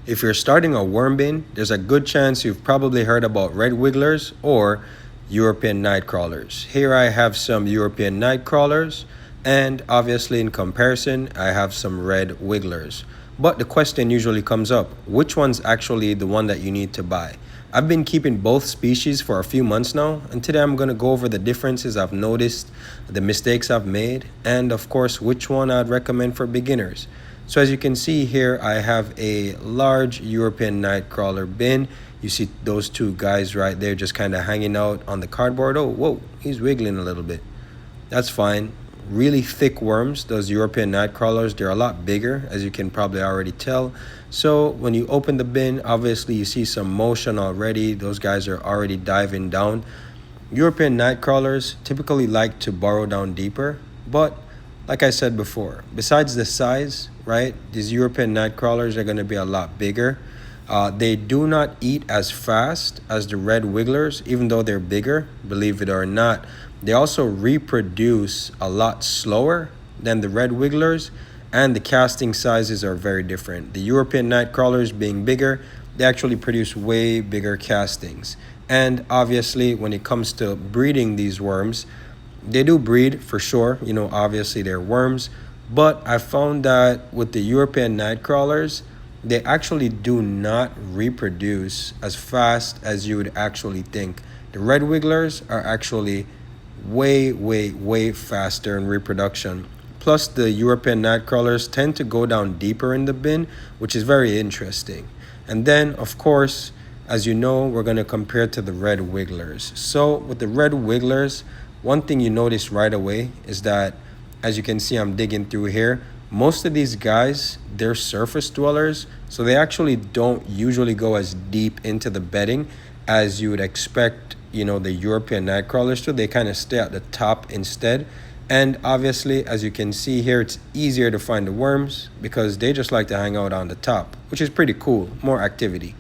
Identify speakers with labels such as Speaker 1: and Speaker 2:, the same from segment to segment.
Speaker 1: If you're starting a worm bin, there's a good chance you've probably heard about red wigglers or European nightcrawlers. Here I have some European nightcrawlers, and obviously in comparison, I have some red wigglers. But the question usually comes up, which one's actually the one that you need to buy? I've been keeping both species for a few months now, and today I'm going to go over the differences I've noticed, the mistakes I've made, and of course which one I'd recommend for beginners. So as you can see here, I have a large European nightcrawler bin. You see those two guys right there just kind of hanging out on the cardboard. Oh, whoa, he's wiggling a little bit. That's fine. Really thick worms, those European nightcrawlers, they're a lot bigger, as you can probably already tell. So when you open the bin, obviously you see some motion already. Those guys are already diving down. European nightcrawlers typically like to burrow down deeper, but like I said before, besides the size, right, these European nightcrawlers are going to be a lot bigger. They do not eat as fast as the red wigglers, even though they're bigger, believe it or not. They also reproduce a lot slower than the red wigglers, and the casting sizes are very different. The European nightcrawlers being bigger, they actually produce way bigger castings. And obviously, when it comes to breeding these worms, they do breed for sure. You know, obviously they're worms, but I found that with the European nightcrawlers, they actually do not reproduce as fast as you would actually think. The red wigglers are actually way faster in reproduction. Plus, the European nightcrawlers tend to go down deeper in the bin, which is very interesting. And then, of course, as you know, we're going to compare to the red wigglers. So with the red wigglers, one thing you notice right away is that, as you can see, I'm digging through here. Most of these guys, they're surface dwellers, so they actually don't usually go as deep into the bedding as you would expect, you know, the European nightcrawlers to. They kind of stay at the top instead. And obviously, as you can see here, it's easier to find the worms because they just like to hang out on the top, which is pretty cool, more activity.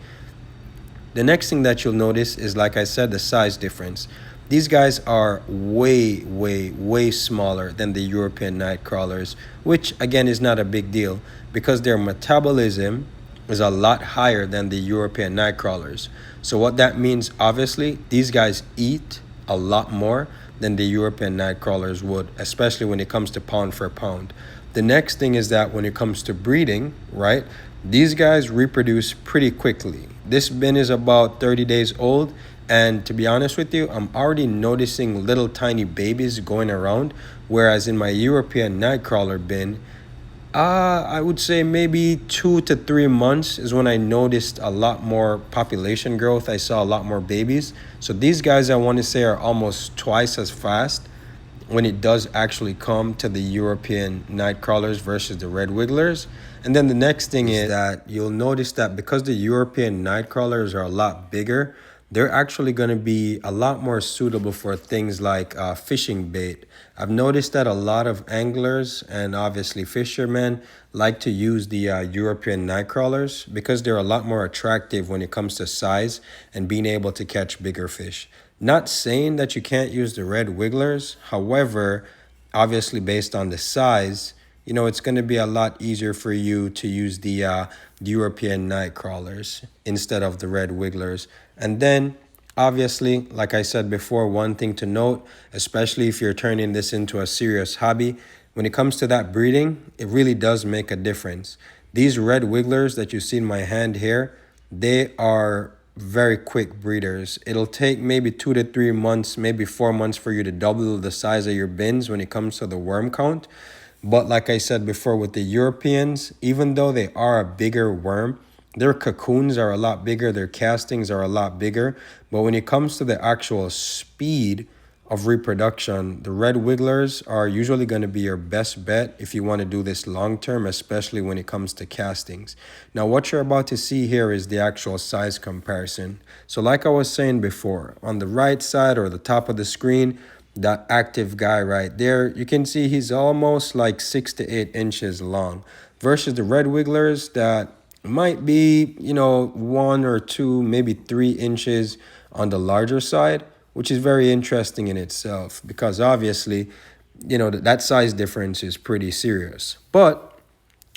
Speaker 1: The next thing that you'll notice is, like I said, the size difference. These guys are way smaller than the European nightcrawlers, which again is not a big deal because their metabolism is a lot higher than the European nightcrawlers. So what that means, obviously, these guys eat a lot more than the European nightcrawlers would, especially when it comes to pound for pound. The next thing is that when it comes to breeding, right, these guys reproduce pretty quickly. This bin is about 30 days old, and to be honest with you, I'm already noticing little tiny babies going around, whereas in my European nightcrawler bin, I would say maybe 2 to 3 months is when I noticed a lot more population growth. I saw a lot more babies. So these guys, I want to say, are almost twice as fast when it does actually come to the European nightcrawlers versus the red wigglers. And then the next thing is that you'll notice that because the European nightcrawlers are a lot bigger, they're actually going to be a lot more suitable for things like fishing bait. I've noticed that a lot of anglers and obviously fishermen like to use the European nightcrawlers because they're a lot more attractive when it comes to size and being able to catch bigger fish. Not saying that you can't use the red wigglers. However, obviously based on the size, you know, it's going to be a lot easier for you to use the European nightcrawlers instead of the red wigglers. And then, obviously, like I said before, one thing to note, especially if you're turning this into a serious hobby, when it comes to that breeding, it really does make a difference. These red wigglers that you see in my hand here, they are very quick breeders. It'll take maybe 2 to 3 months, maybe 4 months for you to double the size of your bins when it comes to the worm count. But like I said before, with the Europeans, even though they are a bigger worm, their cocoons are a lot bigger, their castings are a lot bigger. But when it comes to the actual speed of reproduction, the red wigglers are usually going to be your best bet if you want to do this long term, especially when it comes to castings. Now, what you're about to see here is the actual size comparison. So like I was saying before, on the right side or the top of the screen, that active guy right there, you can see he's almost like 6 to 8 inches long versus the red wigglers that might be, you know, 1 or 2, maybe 3 inches on the larger side, which is very interesting in itself because obviously, you know, that size difference is pretty serious. But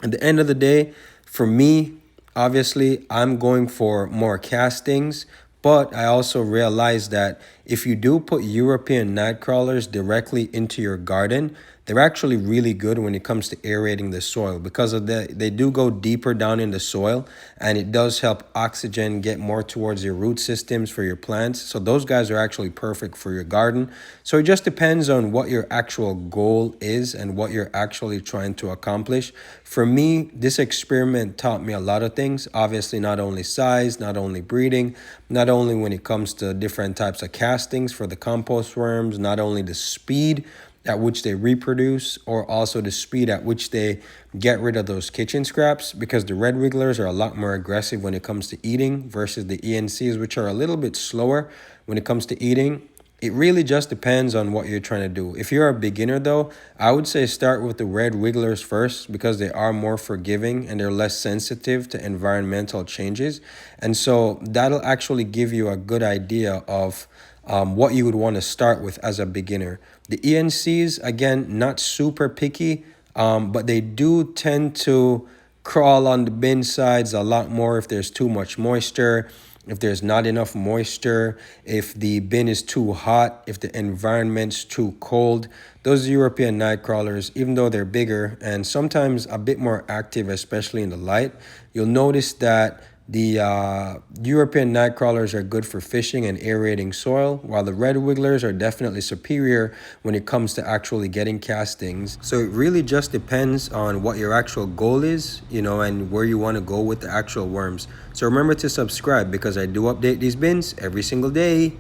Speaker 1: at the end of the day, for me, Obviously, I'm going for more castings, but I also realize that if you do put European nightcrawlers directly into your garden, they're actually really good when it comes to aerating the soil because of they do go deeper down in the soil, and it does help oxygen get more towards your root systems for your plants. So those guys are actually perfect for your garden. So it just depends on what your actual goal is and what you're actually trying to accomplish. For me, this experiment taught me a lot of things. Obviously, not only size, not only breeding, not only when it comes to different types of castings for the compost worms, not only the speed at which they reproduce, or also the speed at which they get rid of those kitchen scraps, because the red wigglers are a lot more aggressive when it comes to eating versus the ENCs, which are a little bit slower when it comes to eating. It really just depends on what you're trying to do. If you're a beginner though, I would say start with the red wigglers first because they are more forgiving and they're less sensitive to environmental changes. And so that'll actually give you a good idea of what you would want to start with as a beginner. The ENCs, again, not super picky, but they do tend to crawl on the bin sides a lot more if there's too much moisture, if there's not enough moisture, if the bin is too hot, if the environment's too cold. Those European night crawlers, even though they're bigger and sometimes a bit more active, especially in the light, you'll notice that the European night crawlers are good for fishing and aerating soil, while the red wigglers are definitely superior when it comes to actually getting castings. So it really just depends on what your actual goal is, and where you want to go with the actual worms. So remember to subscribe because I do update these bins every single day.